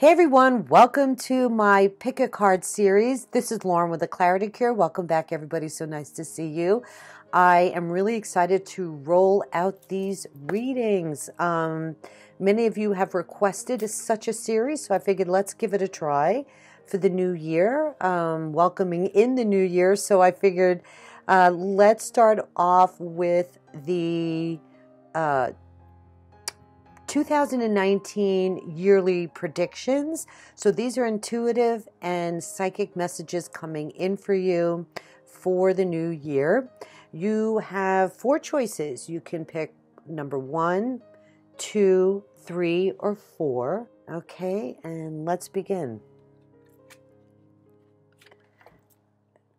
Hey everyone, welcome to my Pick a Card series. This is Lauren with the Clarity Cure. Welcome back everybody, so nice to see you. I am really excited to roll out these readings. Many of you have requested such a series, so I figured let's give it a try for the new year, welcoming in the new year. So I figured let's start off with the 2019 yearly predictions. So these are intuitive and psychic messages coming in for you for the new year. You have 4 choices. You can pick number 1, 2, 3, or 4. Okay, and let's begin.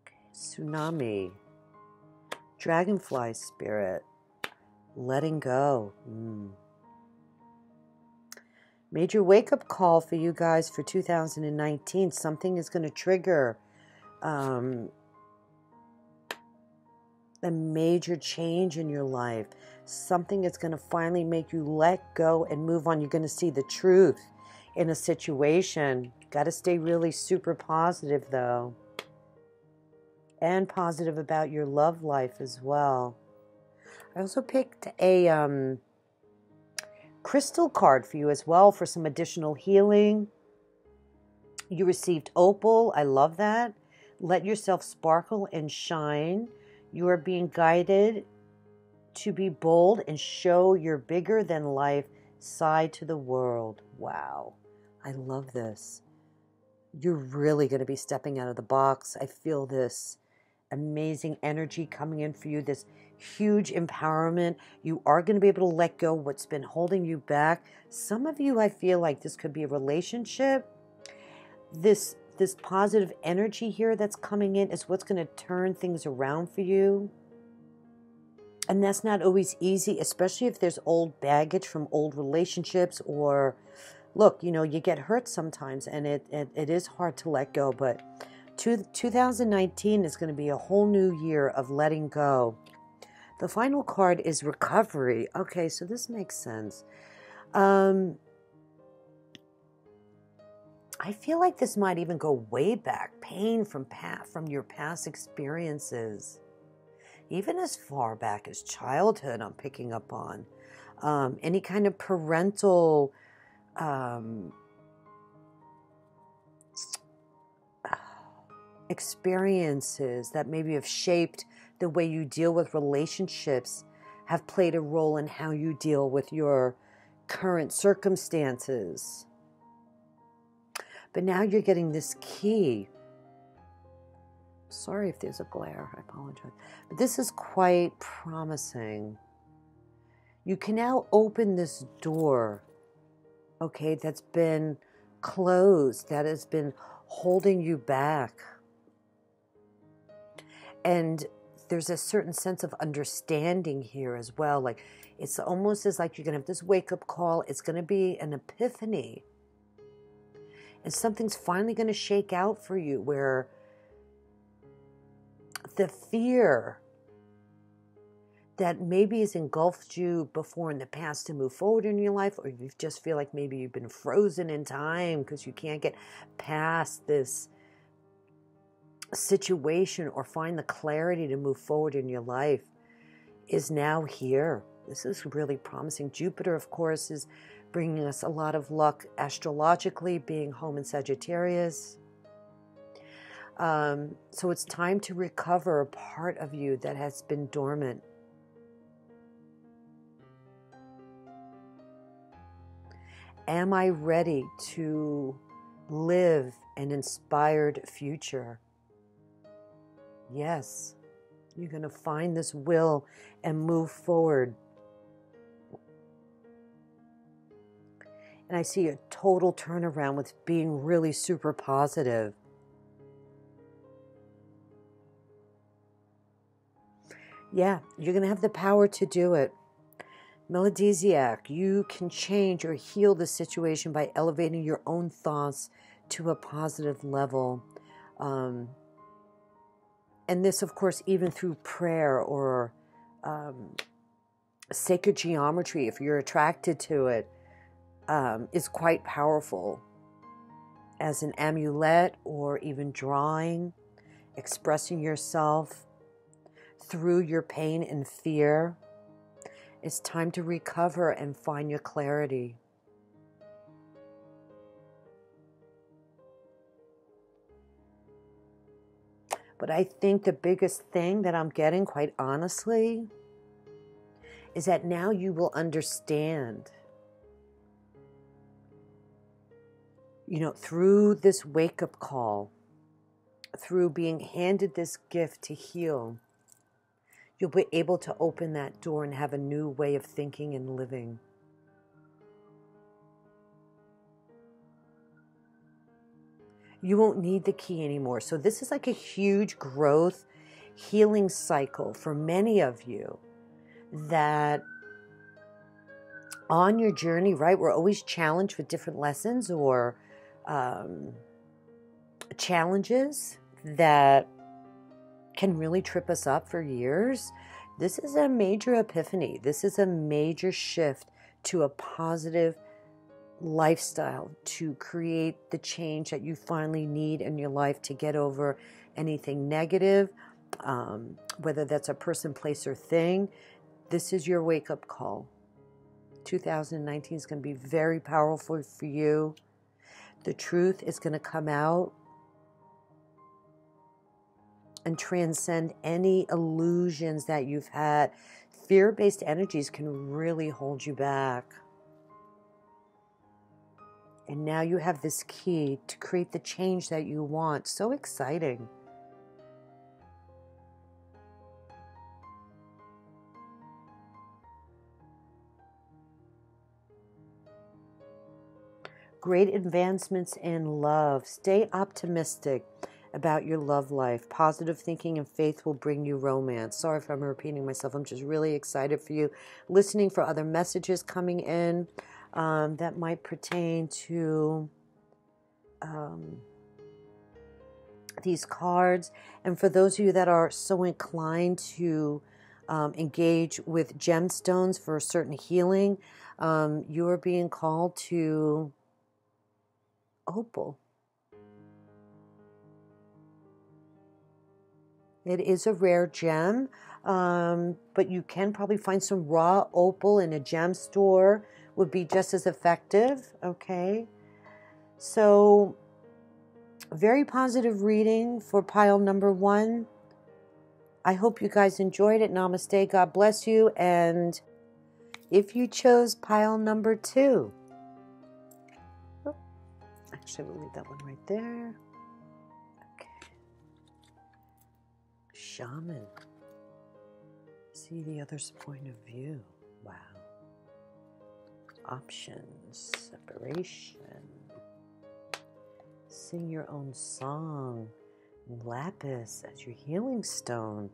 Okay, tsunami, dragonfly spirit, letting go. Major wake-up call for you guys for 2019. Something is going to trigger a major change in your life. Something is going to finally make you let go and move on. You're going to see the truth in a situation. Got to stay really super positive, though. And positive about your love life as well. I also picked a crystal card for you as well for some additional healing. You received opal. I love that. Let yourself sparkle and shine. You are being guided to be bold and show your bigger than life side to the world. Wow. I love this. You're really going to be stepping out of the box. I feel this amazing energy coming in for you, this huge empowerment. You are going to be able to let go what's been holding you back. Some of you, I feel like this could be a relationship. This positive energy here that's coming in is what's going to turn things around for you. And that's not always easy, especially if there's old baggage from old relationships, or look, you know, you get hurt sometimes and it is hard to let go, but 2019 is going to be a whole new year of letting go. The final card is recovery. Okay, so this makes sense. I feel like this might even go way back. Pain from your past experiences. Even as far back as childhood, I'm picking up on. Any kind of parental experiences that maybe have shaped the way you deal with relationships, have played a role in how you deal with your current circumstances. But now you're getting this key. Sorry if there's a glare, I apologize. But this is quite promising. You can now open this door, okay, that's been closed, that has been holding you back. And there's a certain sense of understanding here as well. Like, it's almost as like you're going to have this wake-up call. It's going to be an epiphany. And something's finally going to shake out for you where the fear that maybe has engulfed you before in the past to move forward in your life, or you just feel like maybe you've been frozen in time because you can't get past this situation or find the clarity to move forward in your life, is now here. This is really promising. Jupiter, of course, is bringing us a lot of luck astrologically, being home in Sagittarius. So it's time to recover a part of you that has been dormant. Am I ready to live an inspired future? Yes, you're going to find this will and move forward. And I see a total turnaround with being really super positive. Yeah, you're going to have the power to do it. Melodisiac, you can change or heal the situation by elevating your own thoughts to a positive level. And this, of course, even through prayer or sacred geometry, if you're attracted to it, is quite powerful. as an amulet or even drawing, expressing yourself through your pain and fear. It's time to recover and find your clarity. But I think the biggest thing that I'm getting, quite honestly, is that now you will understand, through this wake-up call, through being handed this gift to heal, you'll be able to open that door and have a new way of thinking and living. You won't need the key anymore. So this is like a huge growth, healing cycle for many of you that on your journey, right, we're always challenged with different lessons or challenges that can really trip us up for years. This is a major epiphany. This is a major shift to a positive lifestyle to create the change that you finally need in your life to get over anything negative, whether that's a person, place, or thing. This is your wake-up call. 2019 is going to be very powerful for you. The truth is going to come out and transcend any illusions that you've had. Fear-based energies can really hold you back. And now you have this key to create the change that you want. So exciting. Great advancements in love. Stay optimistic about your love life. Positive thinking and faith will bring you romance. Sorry if I'm repeating myself. I'm just really excited for you. Listening for other messages coming in that might pertain to these cards. And for those of you that are so inclined to engage with gemstones for a certain healing, you are being called to opal. It is a rare gem, but you can probably find some raw opal in a gem store. Would be just as effective, okay? So, very positive reading for pile number 1. I hope you guys enjoyed it. Namaste, God bless you. And if you chose pile number 2, actually, we'll leave that one right there. Okay. Shaman. See the other's point of view. Wow. Options. Separation. Sing your own song. Lapis as your healing stone.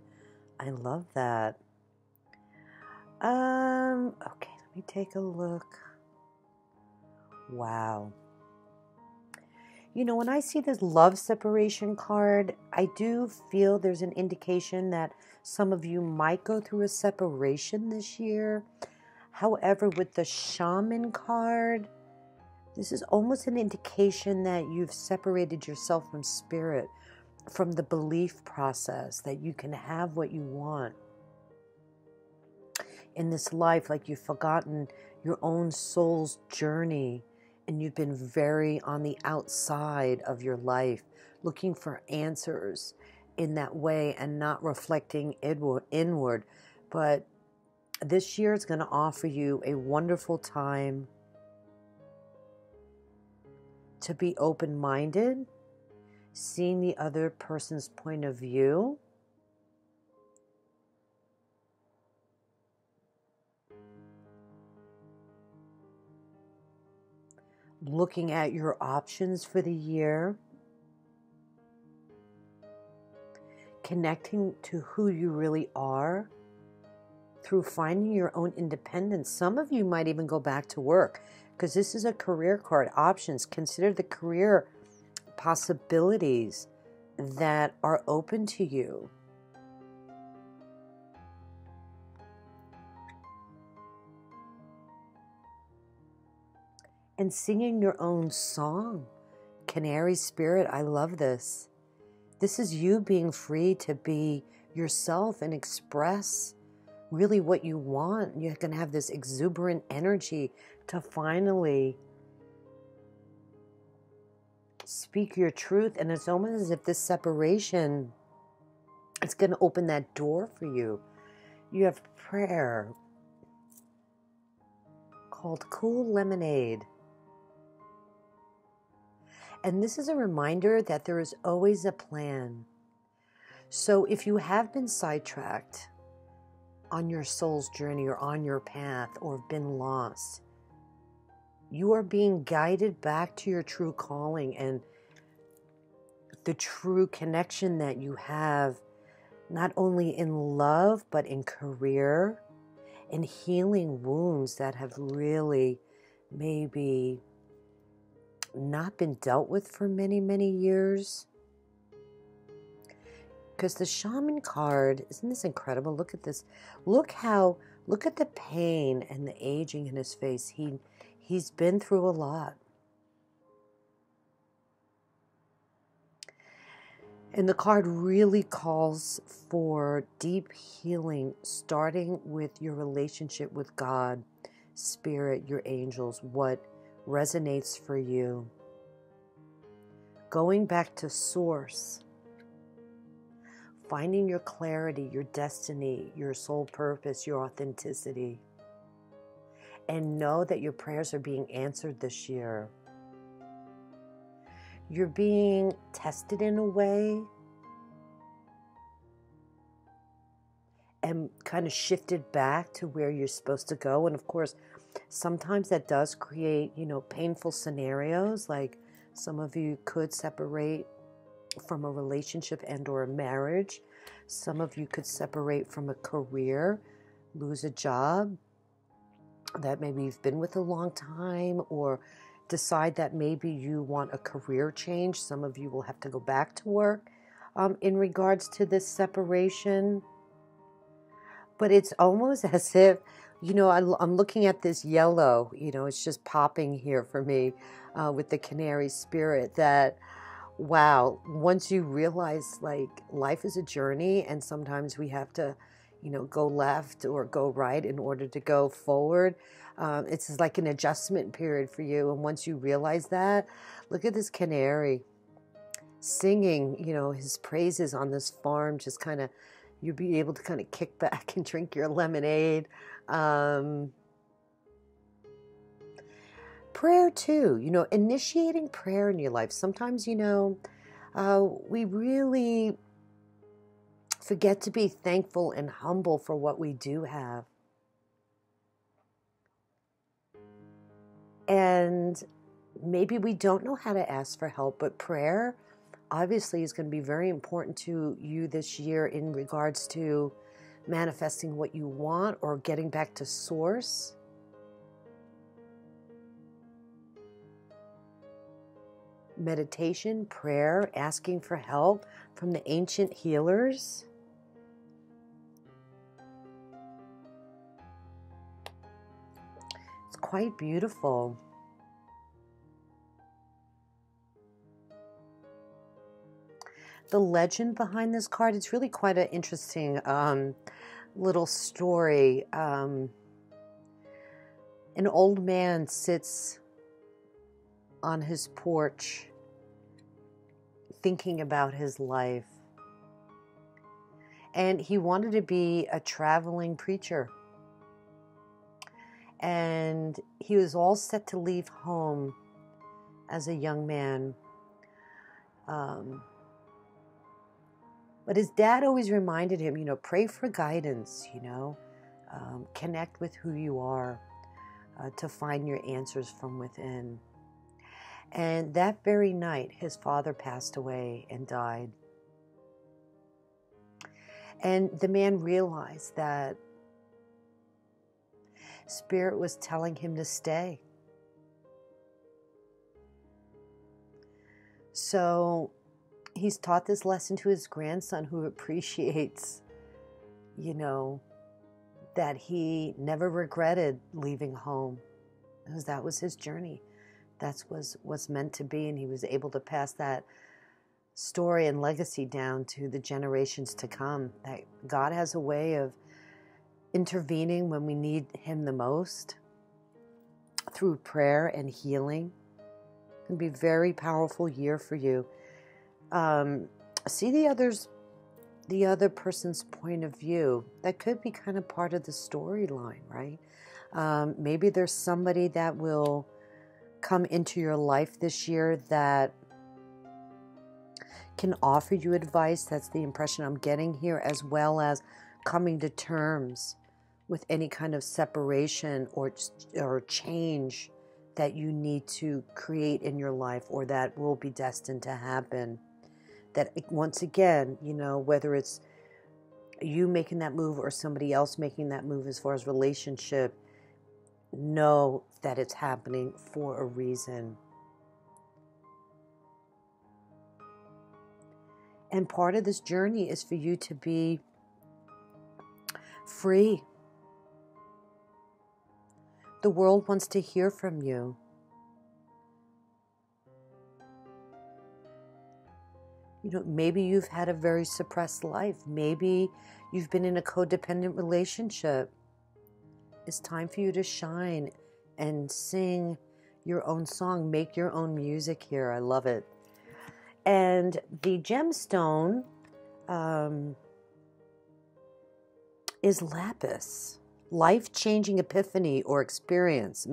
I love that. Okay, let me take a look. Wow. When I see this love separation card, I do feel there's an indication that some of you might go through a separation this year. However, with the shaman card, this is almost an indication that you've separated yourself from spirit, from the belief process that you can have what you want in this life, like you've forgotten your own soul's journey. And you've been very on the outside of your life, looking for answers in that way and not reflecting inward. But this year is going to offer you a wonderful time to be open-minded, seeing the other person's point of view, looking at your options for the year, connecting to who you really are through finding your own independence. Some of you might even go back to work because this is a career card. Options. Consider the career possibilities that are open to you. And singing your own song Canary spirit, I love this. This is you being free to be yourself and express really what you want. You're going to have this exuberant energy to finally speak your truth. And it's almost as if this separation, it's going to open that door for you. You have prayer called Cool Lemonade. And this is a reminder that there is always a plan. So if you have been sidetracked on your soul's journey or on your path or have been lost, you are being guided back to your true calling and the true connection that you have, not only in love, but in career and healing wounds that have really maybe not been dealt with for many, many years. Because the shaman card, isn't this incredible? Look at this. Look at the pain and the aging in his face. He's been through a lot. And the card really calls for deep healing, starting with your relationship with God, Spirit, your angels, what resonates for you. Going back to source, finding your clarity, your destiny, your soul purpose, your authenticity. And know that your prayers are being answered this year. You're being tested in a way and kind of shifted back to where you're supposed to go. And of course, sometimes that does create, painful scenarios. Like some of you could separate from a relationship and or a marriage. Some of you could separate from a career, lose a job that maybe you've been with a long time, or decide that maybe you want a career change. Some of you will have to go back to work in regards to this separation. But it's almost as if, I'm looking at this yellow, it's just popping here for me with the canary spirit that, wow, once you realize like life is a journey and sometimes we have to, go left or go right in order to go forward. It's like an adjustment period for you. And once you realize that, look at this canary singing, his praises on this farm, just kind of, you'll be able to kind of kick back and drink your lemonade. Prayer too, initiating prayer in your life. Sometimes, we really forget to be thankful and humble for what we do have. And maybe we don't know how to ask for help, but prayer obviously is going to be very important to you this year in regards to manifesting what you want or getting back to source. Meditation, prayer, asking for help from the ancient healers. It's quite beautiful. The legend behind this card, it's really quite an interesting little story. An old man sits on his porch thinking about his life. And he wanted to be a traveling preacher. And he was all set to leave home as a young man. But his dad always reminded him, pray for guidance, connect with who you are to find your answers from within. And that very night, his father passed away and died. And the man realized that Spirit was telling him to stay. So he's taught this lesson to his grandson, who appreciates, that he never regretted leaving home, because that was his journey. That's was meant to be, and he was able to pass that story and legacy down to the generations to come. That God has a way of intervening when we need him the most through prayer and healing. It can be a very powerful year for you. See the other person's point of view. That could be kind of part of the storyline, right? Maybe there's somebody that will come into your life this year that can offer you advice. That's the impression I'm getting here, as well as coming to terms with any kind of separation or change that you need to create in your life, or that will be destined to happen. That once again, you know, whether it's you making that move or somebody else making that move as far as relationship, know that it's happening for a reason. And part of this journey is for you to be free. The world wants to hear from you. You know, maybe you've had a very suppressed life. Maybe you've been in a codependent relationship. It's time for you to shine and sing your own song. Make your own music here. I love it. And the gemstone is lapis. Life-changing epiphany or experience.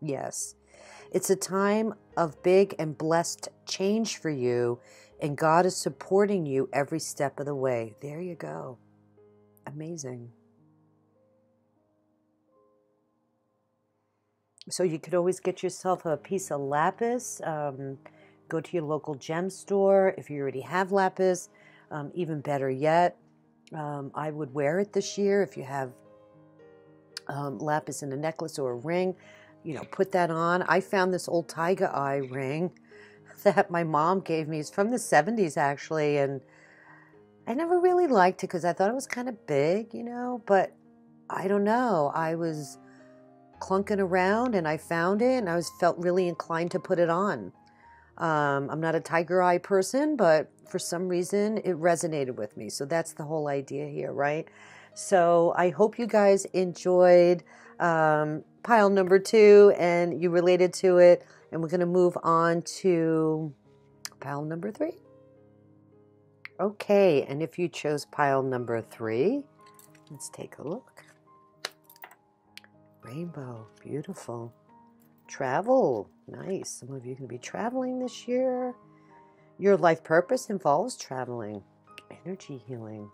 Yes. It's a time of big and blessed change for you, and God is supporting you every step of the way. There you go. Amazing. So you could always get yourself a piece of lapis. Go to your local gem store. If you already have lapis, even better yet, I would wear it this year. If you have lapis in a necklace or a ring, you know, put that on. I found this old tiger eye ring that my mom gave me. It's from the 70s, actually, and I never really liked it because I thought it was kind of big, you know, but I don't know. I was clunking around and I found it, and I felt really inclined to put it on. I'm not a tiger eye person, but for some reason it resonated with me. So that's the whole idea here, right? So I hope you guys enjoyed pile number 2 and you related to it. And we're going to move on to pile number 3. Okay, and if you chose pile number 3, let's take a look. Rainbow, beautiful. Travel, nice. Some of you are going to be traveling this year. Your life purpose involves traveling. Energy healing.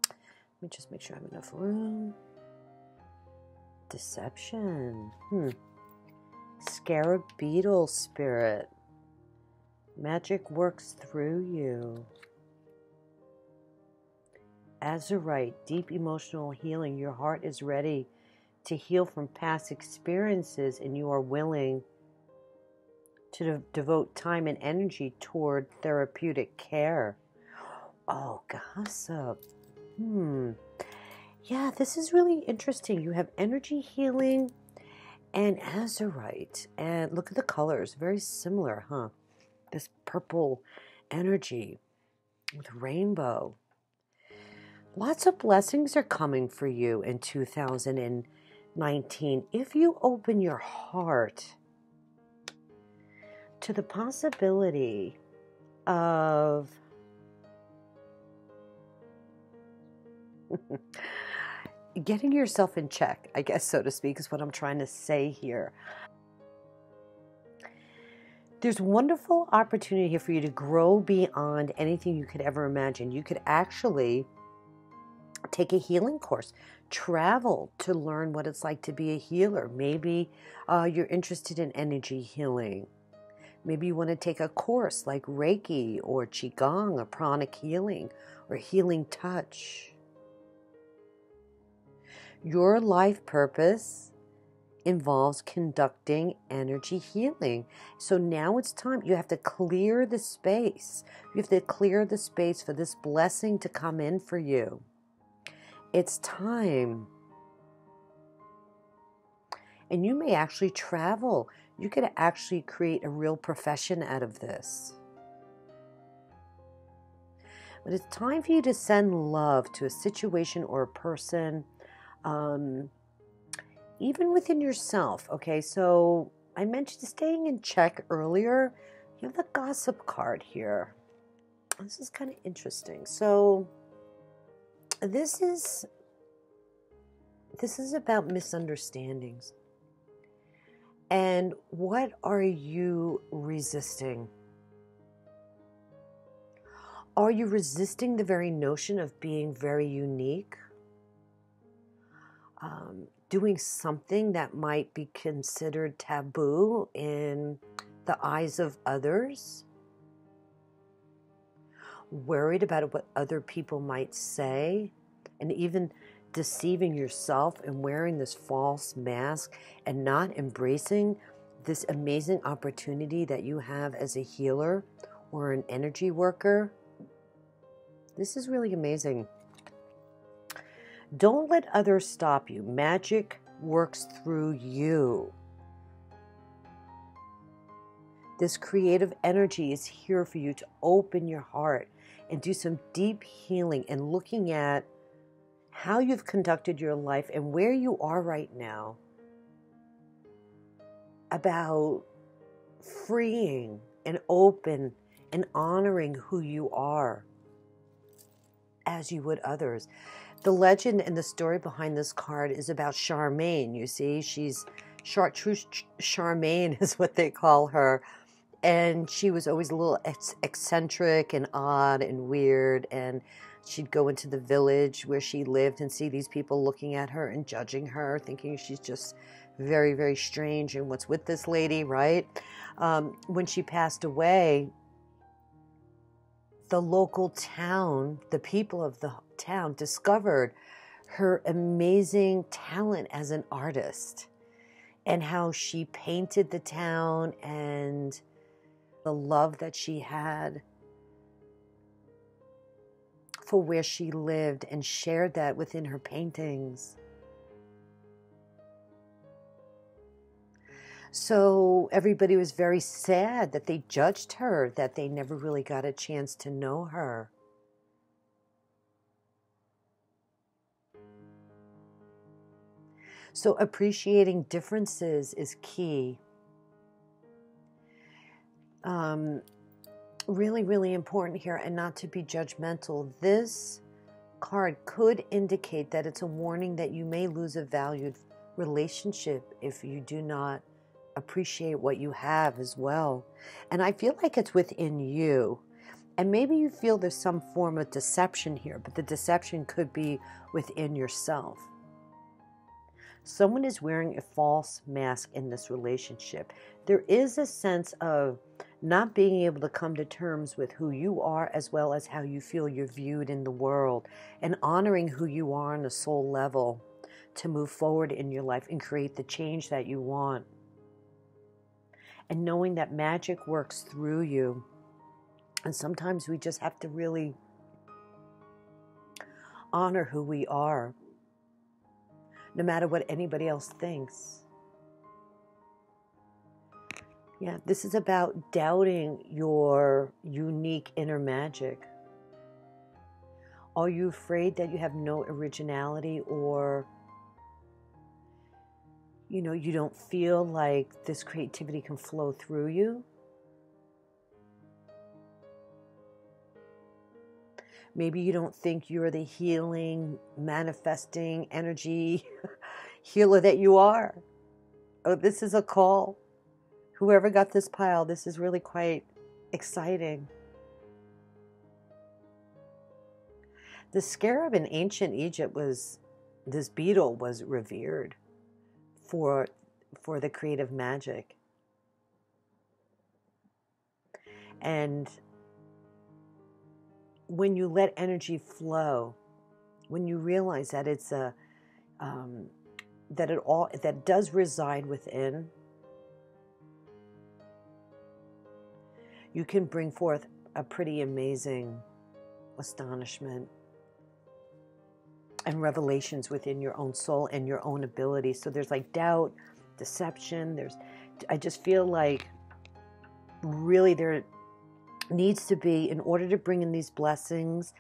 Let me just make sure I have enough room. Deception. Scarab beetle spirit. Magic works through you. Azurite, deep emotional healing. Your heart is ready to heal from past experiences, and you are willing to devote time and energy toward therapeutic care. Oh, gossip. Yeah, this is really interesting. You have energy healing and azurite. And look at the colors. Very similar, huh? This purple energy with rainbow. Lots of blessings are coming for you in 2019 if you open your heart to the possibility of getting yourself in check, I guess, so to speak, is what I'm trying to say here. There's a wonderful opportunity here for you to grow beyond anything you could ever imagine. You could actually take a healing course, travel to learn what it's like to be a healer. Maybe you're interested in energy healing. Maybe you want to take a course like Reiki or Qigong or pranic healing or healing touch. Your life purpose involves conducting energy healing. So now it's time. You have to clear the space. You have to clear the space for this blessing to come in for you. It's time. And you may actually travel. You could actually create a real profession out of this. But it's time for you to send love to a situation or a person, even within yourself. Okay, so I mentioned staying in check earlier. You have the gossip card here. This is kind of interesting. So this is about misunderstandings. And what are you resisting? Are you resisting the very notion of being very unique? Doing something that might be considered taboo in the eyes of others? Worried about what other people might say? And even deceiving yourself and wearing this false mask and not embracing this amazing opportunity that you have as a healer or an energy worker? This is really amazing. Don't let others stop you. Magic works through you. This creative energy is here for you to open your heart and do some deep healing and looking at how you've conducted your life and where you are right now, about freeing and open and honoring who you are as you would others. The legend and the story behind this card is about Charmaine. You see, she's Chartreuse Charmaine is what they call her. And she was always a little eccentric and odd and weird. And she'd go into the village where she lived and see these people looking at her and judging her, thinking she's just very, very strange. And what's with this lady, right? When she passed away, the local town, the people of the town discovered her amazing talent as an artist and how she painted the town and the love that she had for where she lived and shared that within her paintings. So everybody was very sad that they judged her, that they never really got a chance to know her. So appreciating differences is key. Really, really important here, and not to be judgmental. This card could indicate that it's a warning that you may lose a valued relationship if you do not appreciate what you have as well. And I feel like it's within you. And maybe you feel there's some form of deception here, but the deception could be within yourself. Someone is wearing a false mask in this relationship. There is a sense of not being able to come to terms with who you are as well as how you feel you're viewed in the world, and honoring who you are on a soul level to move forward in your life and create the change that you want. And knowing that magic works through you. And sometimes we just have to really honor who we are, no matter what anybody else thinks. Yeah, this is about doubting your unique inner magic. Are you afraid that you have no originality, or you don't feel like this creativity can flow through you? Maybe you don't think you're the healing, manifesting energy healer that you are. Oh, this is a call. Whoever got this pile, this is really quite exciting. The scarab in ancient Egypt this beetle was revered for the creative magic. And when you let energy flow, when you realize that it's that does reside within, you can bring forth a pretty amazing astonishment and revelations within your own soul and your own ability. So there's like doubt, deception. I just feel like really there needs to be, in order to bring in these blessings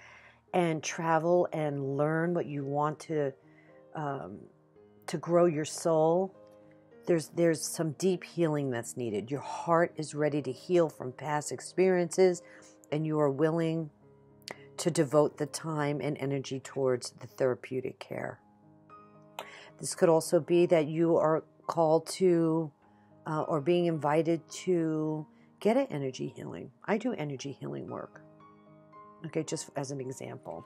and travel and learn what you want to grow your soul, there's some deep healing that's needed. Your heart is ready to heal from past experiences, and you are willing to devote the time and energy towards the therapeutic care. This could also be that you are called to or being invited to get an energy healing. I do energy healing work. Okay, just as an example.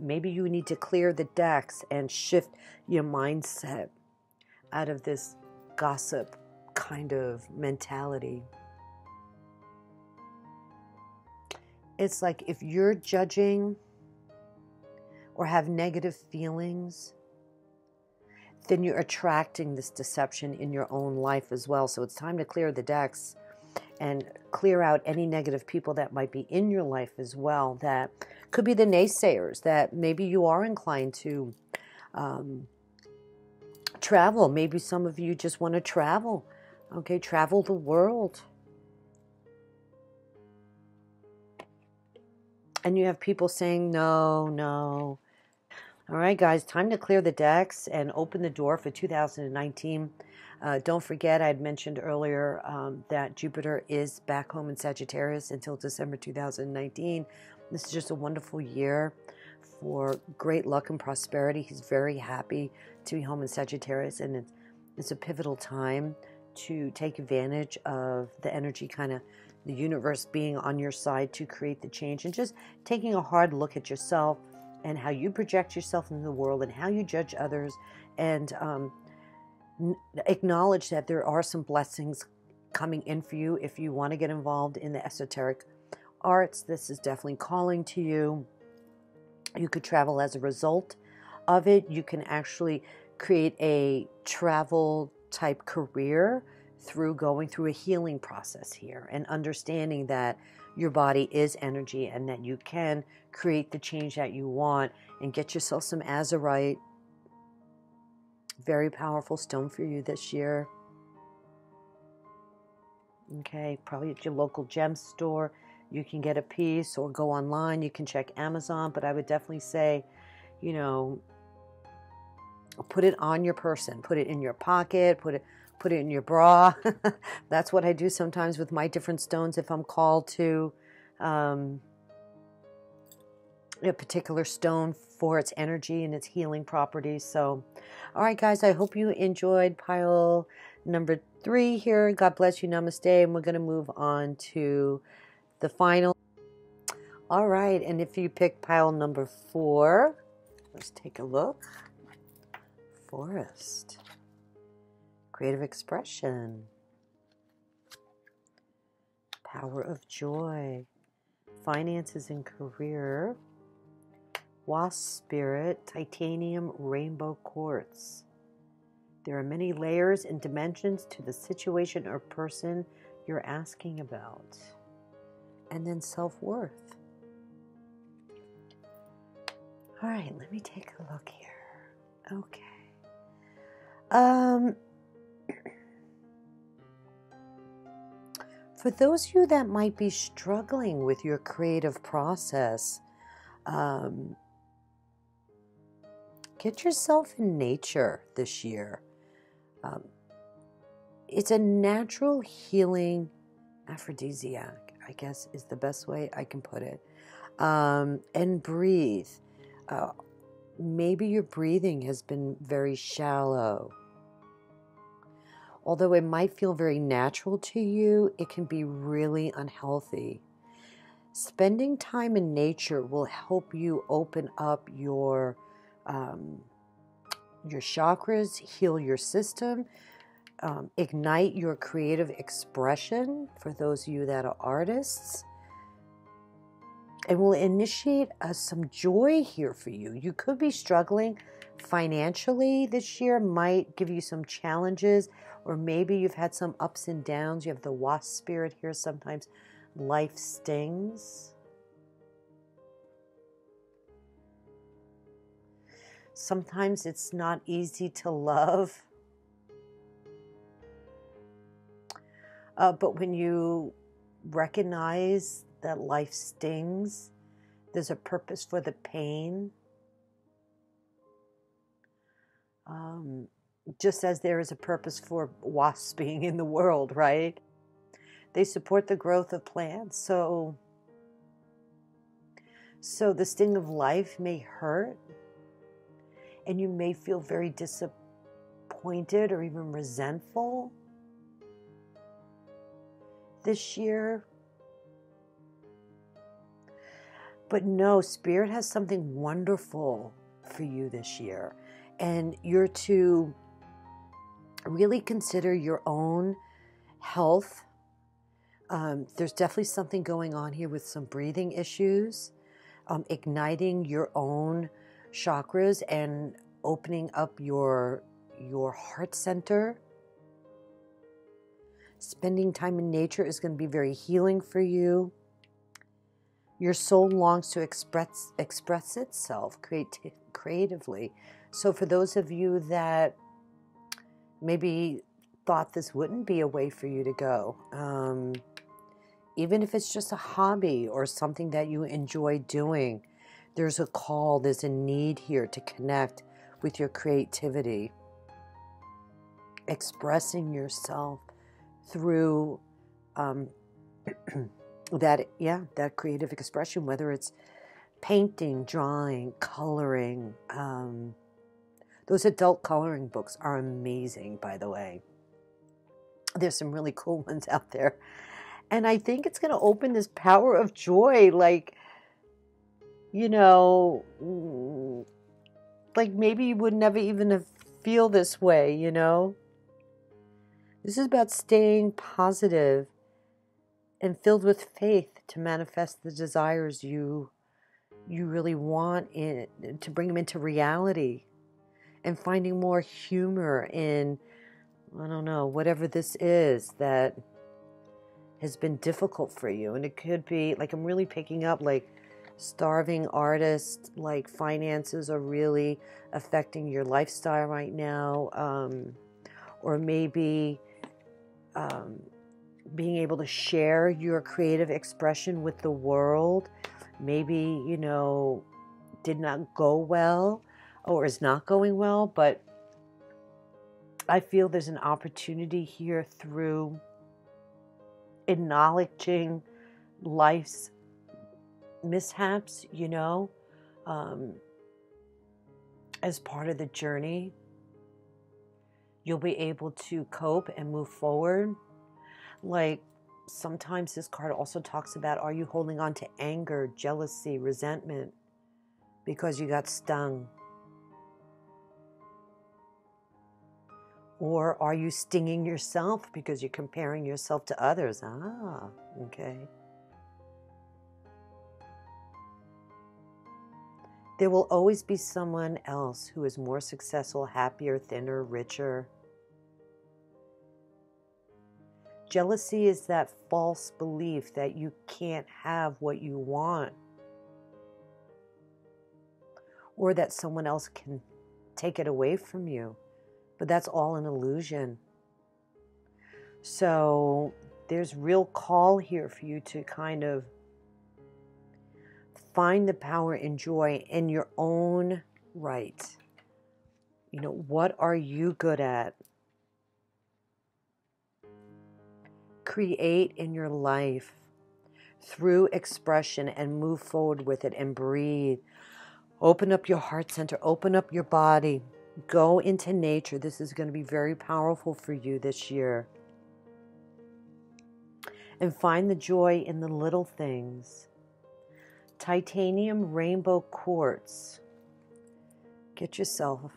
Maybe you need to clear the decks and shift your mindset out of this gossip kind of mentality. It's like if you're judging or have negative feelings, then you're attracting this deception in your own life as well. So it's time to clear the decks and clear out any negative people that might be in your life as well. That could be the naysayers, that maybe you are inclined to travel. Maybe some of you just want to travel. Okay, travel the world. And you have people saying, no, no. All right, guys, time to clear the decks and open the door for 2019. Don't forget, I had mentioned earlier that Jupiter is back home in Sagittarius until December 2019. This is just a wonderful year for great luck and prosperity. He's very happy to be home in Sagittarius, and it's a pivotal time to take advantage of the energy, kind of the universe being on your side to create the change, and just taking a hard look at yourself and how you project yourself into the world and how you judge others, and acknowledge that there are some blessings coming in for you. If you want to get involved in the esoteric arts, this is definitely calling to you. You could travel as a result of it. You can actually create a travel type career through going through a healing process here and understanding that your body is energy and that you can create the change that you want, and get yourself some azurite. Very powerful stone for you this year. Okay, probably at your local gem store you can get a piece, or go online. You can check Amazon, but I would definitely say, you know, put it on your person, put it in your pocket, put it in your bra. That's what I do sometimes with my different stones if I'm called to a particular stone for its energy and its healing properties. So, all right, guys, I hope you enjoyed pile number 3 here. God bless you. Namaste. And we're going to move on to the final. All right, and if you pick pile number 4, let's take a look. Forest. Creative expression. Power of joy. Finances and career. Wasp spirit. Titanium rainbow quartz. There are many layers and dimensions to the situation or person you're asking about. And then self-worth. All right, let me take a look here. Okay. For those of you that might be struggling with your creative process, get yourself in nature this year. It's a natural healing aphrodisiac, I guess is the best way I can put it. And breathe. Maybe your breathing has been very shallow. Although it might feel very natural to you, it can be really unhealthy. Spending time in nature will help you open up your chakras, heal your system, ignite your creative expression for those of you that are artists. It will initiate some joy here for you. You could be struggling financially this year, might give you some challenges, or maybe you've had some ups and downs. You have the wasp spirit here. Sometimes life stings. Sometimes it's not easy to love. But when you recognize that life stings, there's a purpose for the pain. Just as there is a purpose for wasps being in the world, right? They support the growth of plants. So the sting of life may hurt, and you may feel very disappointed or even resentful this year. But no, Spirit has something wonderful for you this year. And you're to really consider your own health. There's definitely something going on here with some breathing issues, igniting your own chakras and opening up your heart center. Spending time in nature is going to be very healing for you. Your soul longs to express itself creatively. So for those of you that maybe thought this wouldn't be a way for you to go, even if it's just a hobby or something that you enjoy doing, there's a call, there's a need here to connect with your creativity. Expressing yourself through that creative expression, whether it's painting, drawing, coloring. Those adult coloring books are amazing, by the way. There's some really cool ones out there. And I think it's going to open this power of joy, like, you know, like maybe you would never even feel this way, you know. This is about staying positive and filled with faith to manifest the desires you really want to bring them into reality, and finding more humor in, I don't know, whatever this is that has been difficult for you. And it could be, like, I'm really picking up, like, starving artists, like finances are really affecting your lifestyle right now, or maybe being able to share your creative expression with the world, maybe, you know, did not go well or is not going well. But I feel there's an opportunity here through acknowledging life's mishaps, you know, as part of the journey. You'll be able to cope and move forward. Like, sometimes this card also talks about, are you holding on to anger, jealousy, resentment because you got stung? Or are you stinging yourself because you're comparing yourself to others? Okay. There will always be someone else who is more successful, happier, thinner, richer. Jealousy is that false belief that you can't have what you want, or that someone else can take it away from you. But that's all an illusion. So there's real call here for you to kind of find the power and joy in your own right. You know, what are you good at? Create in your life through expression and move forward with it and breathe. Open up your heart center, open up your body, go into nature. This is going to be very powerful for you this year. And find the joy in the little things. Titanium rainbow quartz. Get yourself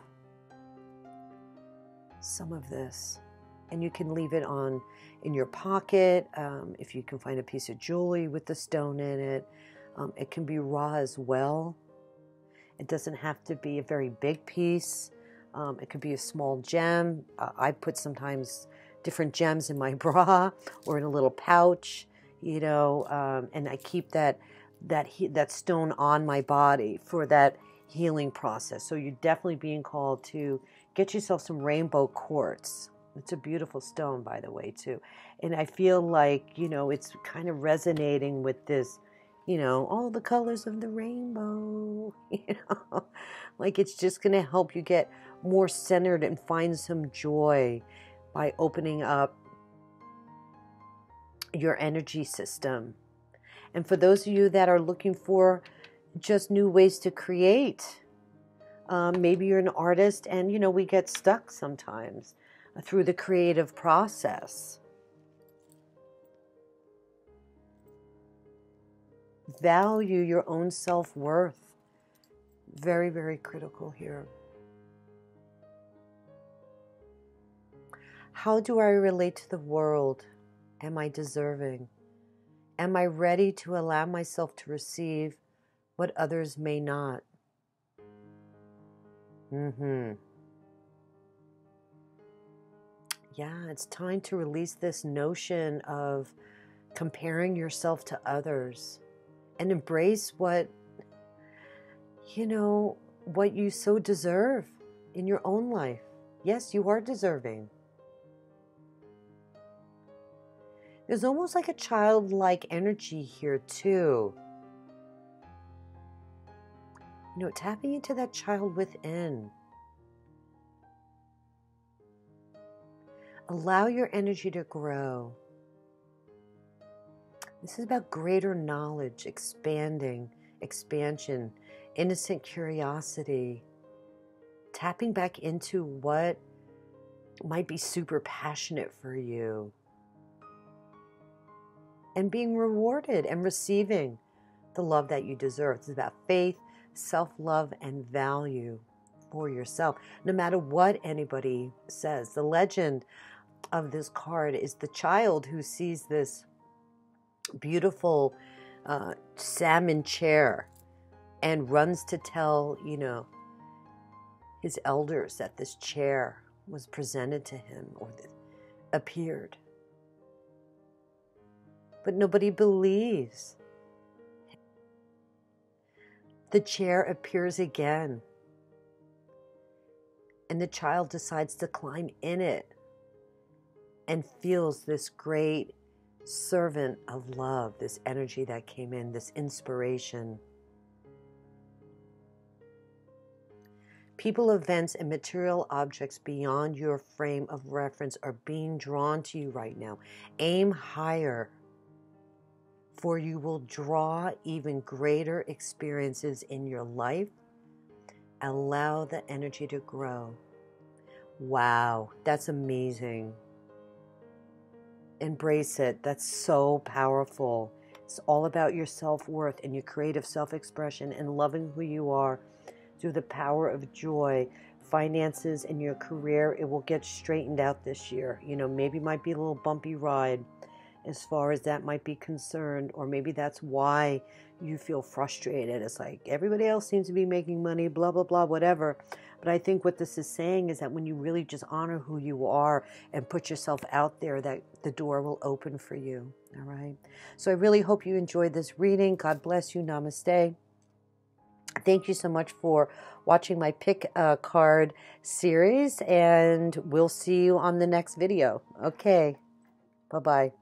some of this. And you can leave it on in your pocket. If you can find a piece of jewelry with the stone in it. It can be raw as well. It doesn't have to be a very big piece. It could be a small gem. I put sometimes different gems in my bra or in a little pouch, you know, and I keep that stone on my body for that healing process. So you're definitely being called to get yourself some rainbow quartz. It's a beautiful stone, by the way, too. And I feel like, you know, it's kind of resonating with this, you know, all the colors of the rainbow, you know, like it's just going to help you get more centered and find some joy by opening up your energy system. And for those of you that are looking for just new ways to create, maybe you're an artist and, you know, we get stuck sometimes through the creative process. Value your own self-worth. Very, very critical here. How do I relate to the world? Am I deserving? Am I ready to allow myself to receive what others may not? Yeah, it's time to release this notion of comparing yourself to others and embrace what, you know, what you so deserve in your own life. Yes, you are deserving. There's almost like a childlike energy here too. You know, tapping into that child within. Allow your energy to grow. This is about greater knowledge, expansion, innocent curiosity, tapping back into what might be super passionate for you, and being rewarded and receiving the love that you deserve. It's about faith, self-love, and value for yourself, no matter what anybody says. The legend of this card is the child who sees this beautiful salmon chair and runs to tell, you know, his elders that this chair was presented to him or that appeared. But nobody believes. The chair appears again, and the child decides to climb in it and feels this great servant of love, this energy that came in, this inspiration. People, events, and material objects beyond your frame of reference are being drawn to you right now. Aim higher, for you will draw even greater experiences in your life. Allow the energy to grow. Wow, that's amazing. Embrace it. That's so powerful. It's all about your self-worth and your creative self-expression and loving who you are through the power of joy. Finances and your career, it will get straightened out this year. You know, maybe it might be a little bumpy ride as far as that might be concerned, or maybe that's why you feel frustrated. It's like everybody else seems to be making money, blah, blah, blah, whatever. But I think what this is saying is that when you really just honor who you are and put yourself out there, that the door will open for you. All right. So I really hope you enjoyed this reading. God bless you. Namaste. Thank you so much for watching my pick card series, and we'll see you on the next video. Okay. Bye-bye.